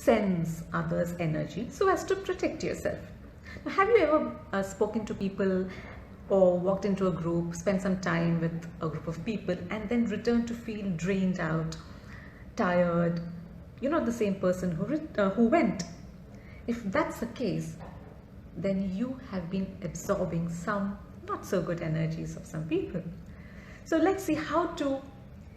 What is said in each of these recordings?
sense others' energy so as to protect yourself? Now, have you ever spoken to people or walked into a group, spent some time with a group of people, and then returned to feel drained out, tired? You're not the same person who went. If that's the case, then you have been absorbing some not so good energies of some people. So let's see how to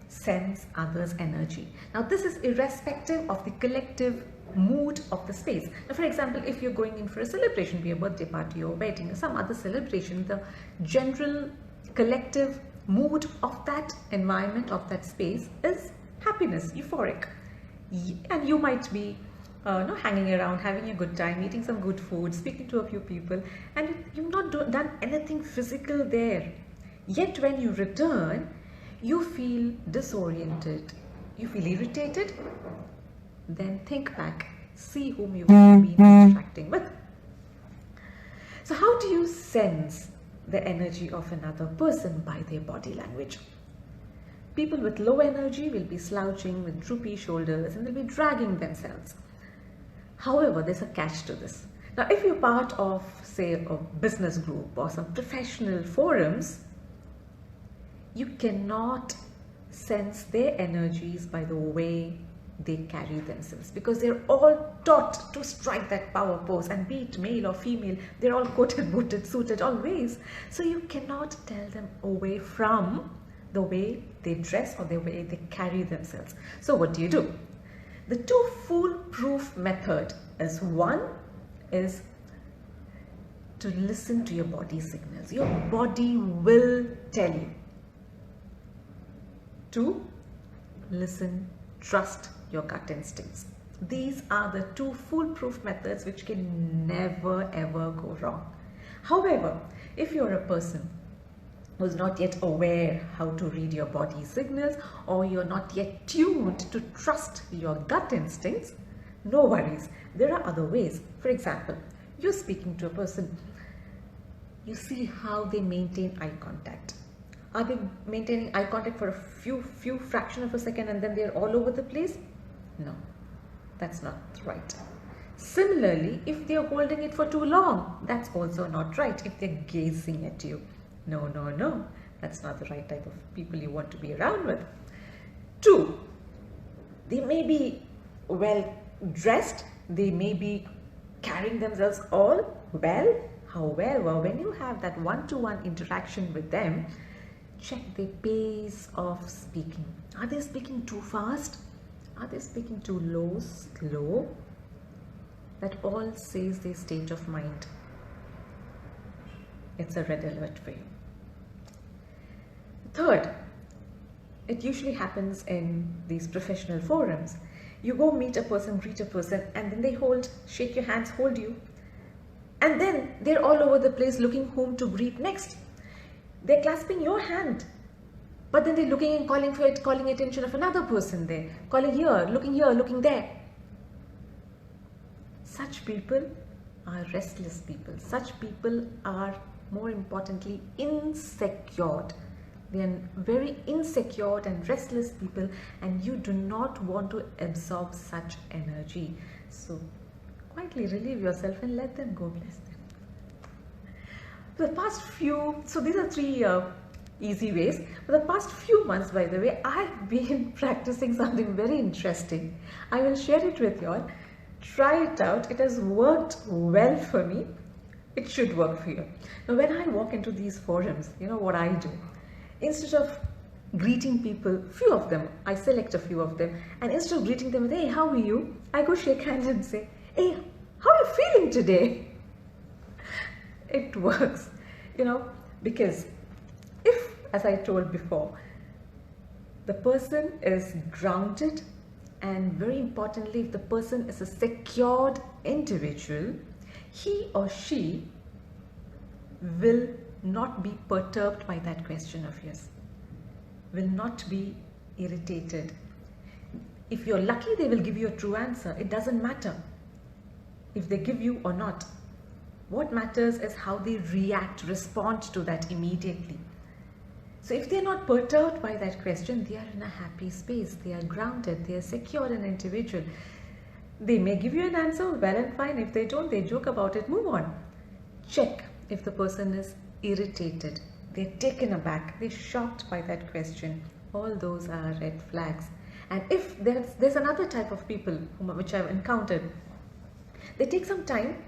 sense others' energy. Now, this is irrespective of the collective mood of the space. Now, for example, if you're going in for a celebration, be a birthday party or wedding or some other celebration, the general collective mood of that environment, of that space, is happiness, euphoric. And you might be hanging around, having a good time, eating some good food, speaking to a few people, and you've not done anything physical there. Yet when you return, you feel disoriented, you feel irritated. Then think back, see whom you've been interacting with. So how do you sense the energy of another person? By their body language. People with low energy will be slouching with droopy shoulders and they'll be dragging themselves. However, there's a catch to this. Now, if you're part of, say, a business group or some professional forums, you cannot sense their energies by the way they carry themselves, because they're all taught to strike that power pose, and be it male or female, they're all coated, booted, suited, always. So you cannot tell them away from the way they dress or the way they carry themselves. So what do? The two foolproof method is, one is to listen to your body signals. Your body will tell you. Two, listen, trust your gut instincts. These are the two foolproof methods which can never ever go wrong. However, if you're a person who's not yet aware how to read your body signals, or you're not yet tuned to trust your gut instincts, no worries. There are other ways. For example, you're speaking to a person, you see how they maintain eye contact. Are they maintaining eye contact for a few fraction of a second and then they're all over the place? No, that's not right. Similarly, if they're holding it for too long, that's also not right. If they're gazing at you, no, that's not the right type of people you want to be around with. Two, they may be well dressed, they may be carrying themselves all well. However, when you have that one-to-one interaction with them, check the pace of speaking. Are they speaking too fast? Are they speaking too low, slow? That all says their state of mind. It's a red alert for you. Third, it usually happens in these professional forums. You go meet a person, greet a person, and then they shake your hands, hold you, and then they're all over the place looking whom to greet next. They're clasping your hand, but then they're looking and calling attention of another person there, calling here, looking there. Such people are restless people. Such people are, more importantly, insecure. They are very insecure and restless people, and you do not want to absorb such energy. So quietly relieve yourself and let them go, bless them. The past few, so these are three easy ways. For the past few months, by the way, I've been practicing something very interesting. I will share it with you all. Try it out. It has worked well for me. It should work for you. Now, when I walk into these forums, you know what I do? Instead of greeting people, few of them, I select a few of them, and instead of greeting them with, hey, how are you? I go shake hands and say, hey, how are you feeling today? It works, because if, as I told before, the person is grounded, and very importantly, if the person is a secured individual, he or she will not be perturbed by that question of yours, will not be irritated. If you're lucky, they will give you a true answer. It doesn't matter if they give you or not. What matters is how they respond to that immediately. So if they're not perturbed by that question, they are in a happy space, they are grounded, they are secure and individual. They may give you an answer, well and fine. If they don't, they joke about it, move on. Check if the person is irritated, they're taken aback, they're shocked by that question. All those are red flags. And if there's another type of people which I've encountered, they take some time,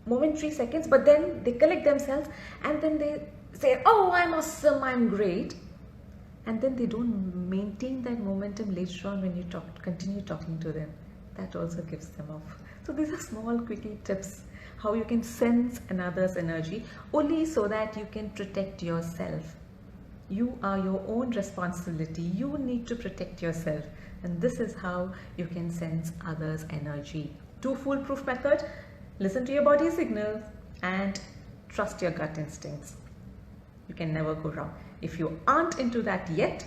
momentary seconds, but then they collect themselves and then they say, oh, I'm awesome, I'm great. And then they don't maintain that momentum later on when you continue talking to them. That also gives them off. So these are small quickie tips how you can sense another's energy, only so that you can protect yourself. You are your own responsibility. You need to protect yourself, and this is how you can sense others' energy. Two foolproof method: listen to your body signals and trust your gut instincts. You can never go wrong. If you aren't into that yet,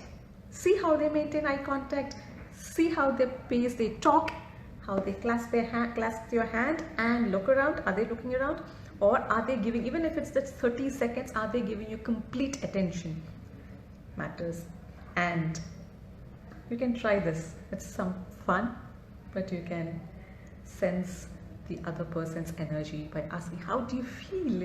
see how they maintain eye contact, see how they pace, they talk, how they clasp your hand and look around. Are they looking around, or are they giving, even if it's just 30 seconds, are they giving you complete attention? Matters. And you can try this. It's some fun, but you can sense the other person's energy by asking, how do you feel?